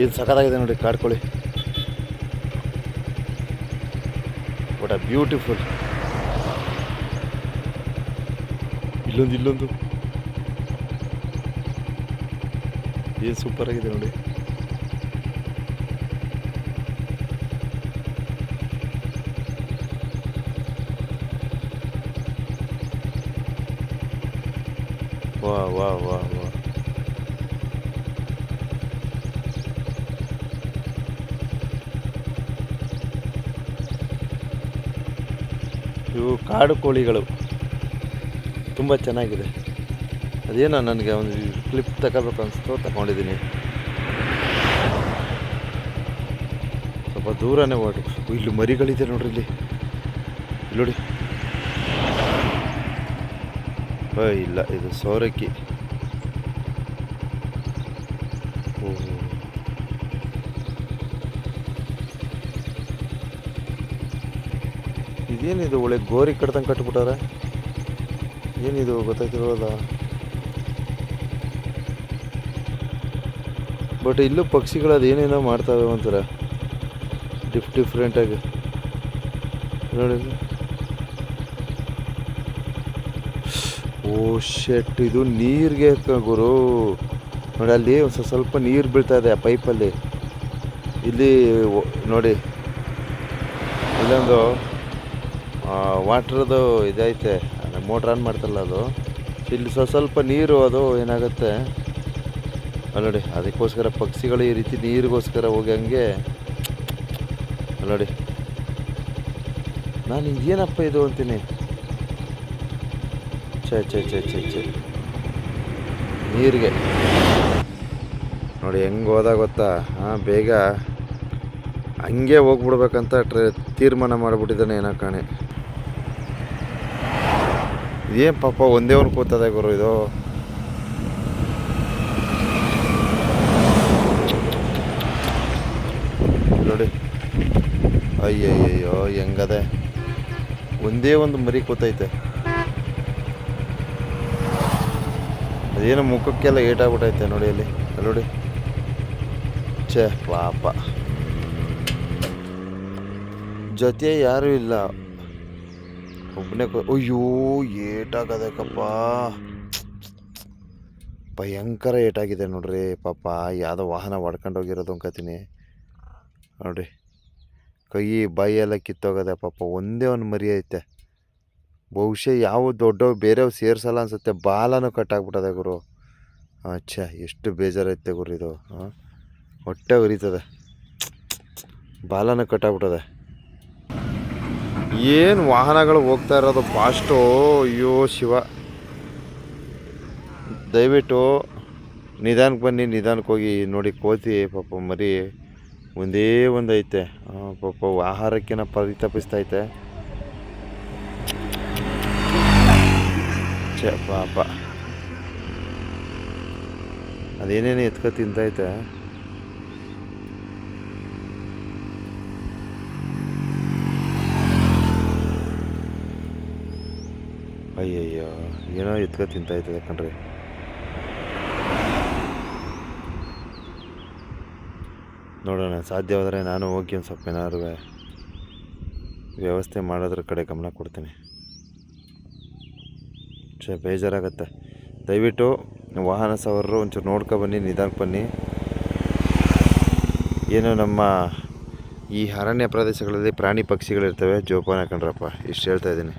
ಏನು ಸಖತ್ತಾಗಿದೆ ನೋಡಿ ಕಾಡ್ಕೊಳ್ಳಿ. What a beautiful. ಇಲ್ಲೊಂದು ಏನು ಸೂಪರ್ ಆಗಿದೆ ನೋಡಿ. ವಾ ವಾ ವಾ ವಾ. ಇವು ಕಾಡು ಕೋಳಿಗಳು ತುಂಬ ಚೆನ್ನಾಗಿದೆ. ಅದೇನೋ ನನಗೆ ಒಂದು ಕ್ಲಿಪ್ ತಗೋಬೇಕು ಅನಿಸ್ತು, ತಗೊಂಡಿದ್ದೀನಿ. ಸ್ವಲ್ಪ ದೂರನೇ ಹೊರಟು. ಇಲ್ಲಿ ಮರಿಗಳಿದೆ ನೋಡ್ರಿ, ಇಲ್ಲಿ ನೋಡಿ. ಇಲ್ಲ, ಇದು ಸೋರಕ್ಕಿ. ಇದೇನಿದು ಒಳ್ಳೆ ಗೋರಿ ಕಡ್ದಂಗೆ ಕಟ್ಬಿಟ್ಟಾರೆ. ಏನಿದು ಗೊತ್ತಾಯ್ತಿರೋದ? ಬಟ್ ಇಲ್ಲೂ ಪಕ್ಷಿಗಳು ಅದೇನೇನೋ ಮಾಡ್ತವೆ ಒಂಥರ ಡಿಫ್ರೆಂಟಾಗಿ ನೋಡಿ. ಓ ಶೆಟ್, ಇದು ನೀರಿಗೆ ಗುರು ನೋಡಿ. ಅಲ್ಲಿ ಸ್ವಲ್ಪ ನೀರು ಬೀಳ್ತಾ ಇದೆ ಆ ಪೈಪಲ್ಲಿ. ಇಲ್ಲಿ ನೋಡಿ, ಇಲ್ಲೊಂದು ವಾಟ್ರದ್ದು ಇದೈತೆ, ಮೋಟ್ರ್ ಆನ್ ಮಾಡ್ತಾರಲ್ಲ ಅದು. ಇಲ್ಲಿ ಸ್ವಲ್ಪ ನೀರು ಅದು ಏನಾಗುತ್ತೆ ನೋಡಿ. ಅದಕ್ಕೋಸ್ಕರ ಪಕ್ಷಿಗಳು ಈ ರೀತಿ ನೀರಿಗೋಸ್ಕರ ಹೋಗಿ ಹಂಗೆ ನೋಡಿ. ನಾನು ಇದೇನಪ್ಪ ಇದು ಅಂತೀನಿ. ಛೆ ನೀರಿಗೆ ನೋಡಿ ಹೆಂಗೆ ಹೋದಾಗ ಗೊತ್ತಾ. ಬೇಗ ಹಂಗೆ ಹೋಗ್ಬಿಡ್ಬೇಕಂತ ತೀರ್ಮಾನ ಮಾಡಿಬಿಟ್ಟಿದ್ದಾನೆ ಏನೋ ಕಾಣೆ. ಇದೇನು ಪಾಪ ಒಂದೇ ಒಂದು ಕೂತದೆ ಗುರು ಇದು. ನೋಡಿ, ಅಯ್ಯಯ್ಯೋ ಹೆಂಗದೆ. ಒಂದೇ ಒಂದು ಮರಿ ಕೂತೈತೆ. ಅದೇನೋ ಮುಖಕ್ಕೆಲ್ಲ ಏಟಾಗ್ಬಿಟ್ಟೈತೆ ನೋಡಿ ಅಲ್ಲಿ ನೋಡಿ. ಛೇ ಪಾಪ, ಜೊತೆ ಯಾರೂ ಇಲ್ಲ, ಒಬ್ಬನೇ. ಅಯ್ಯೋ ಏಟಾಗದಕ್ಕಪ್ಪ, ಭಯಂಕರ ಏಟಾಗಿದೆ ನೋಡ್ರಿ ಪಾಪ. ಯಾವುದೋ ವಾಹನ ಹೊಡ್ಕೊಂಡೋಗಿರೋದು ಅನ್ಕೋತೀನಿ ನೋಡ್ರಿ. ಕೈ ಬಾಯಿ ಎಲ್ಲ ಕಿತ್ತೋಗದೆ ಪಾಪ. ಒಂದೇ ಒಂದು ಮರಿ ಐತೆ. ಬಹುಶಃ ಯಾವ ದೊಡ್ಡವು ಬೇರೆಯವು ಸೇರಿಸಲ್ಲ ಅನ್ಸುತ್ತೆ. ಬಾಲನೂ ಕಟ್ಟಾಗ್ಬಿಟ್ಟದೆ ಗುರು. ಅಚ್ಚಾ, ಎಷ್ಟು ಬೇಜಾರೈತೆ ಗುರು ಇದು. ಹೊಟ್ಟೆ ಉರಿತದೆ. ಬಾಲನೂ ಕಟ್ಟಾಗ್ಬಿಟ್ಟದೆ. ಏನು ವಾಹನಗಳು ಹೋಗ್ತಾ ಇರೋದು ಫಾಸ್ಟು. ಅಯ್ಯೋ ಶಿವ, ದಯವಿಟ್ಟು ನಿಧಾನಕ್ಕೆ ಬನ್ನಿ. ನಿಧಾನಕ್ಕೆ ಹೋಗಿ ನೋಡಿ. ಕೋತಿ ಪಾಪ ಮರಿ ಒಂದೇ ಒಂದು ಐತೆ. ಪಾಪ ಆಹಾರಕ್ಕಿನ ಪರಿತಪಿಸ್ತೈತೆ. ಛೇ ಪಾಪ, ಅದೇನೇನು ಎತ್ಕೊ ತಿಂತೈತೆ. ಅಯ್ಯಯ್ಯೋ, ಏನೋ ಎತ್ಕೊ ತಿಂತೈತೆ ಕಣ್ರಿ. ನೋಡೋಣ, ಸಾಧ್ಯವಾದರೆ ನಾನು ಹೋಗಿ ಒಂದು ಸ್ವಲ್ಪ ಏನಾದ್ರು ವ್ಯವಸ್ಥೆ ಮಾಡೋದ್ರ ಕಡೆ ಗಮನ ಕೊಡ್ತೀನಿ. ಬೇಜಾರಾಗತ್ತೆ. ದಯವಿಟ್ಟು ವಾಹನ ಸವಾರರು ಒಂಚೂರು ನೋಡ್ಕೊಬನ್ನಿ, ನಿಧಾನಕ್ಕೆ ಬನ್ನಿ. ಏನು ನಮ್ಮ ಈ ಅರಣ್ಯ ಪ್ರದೇಶಗಳಲ್ಲಿ ಪ್ರಾಣಿ ಪಕ್ಷಿಗಳಿರ್ತವೆ, ಜೋಪಾನ ಕಣ್ರಪ್ಪ. ಇಷ್ಟು ಹೇಳ್ತಾಯಿದ್ದೀನಿ.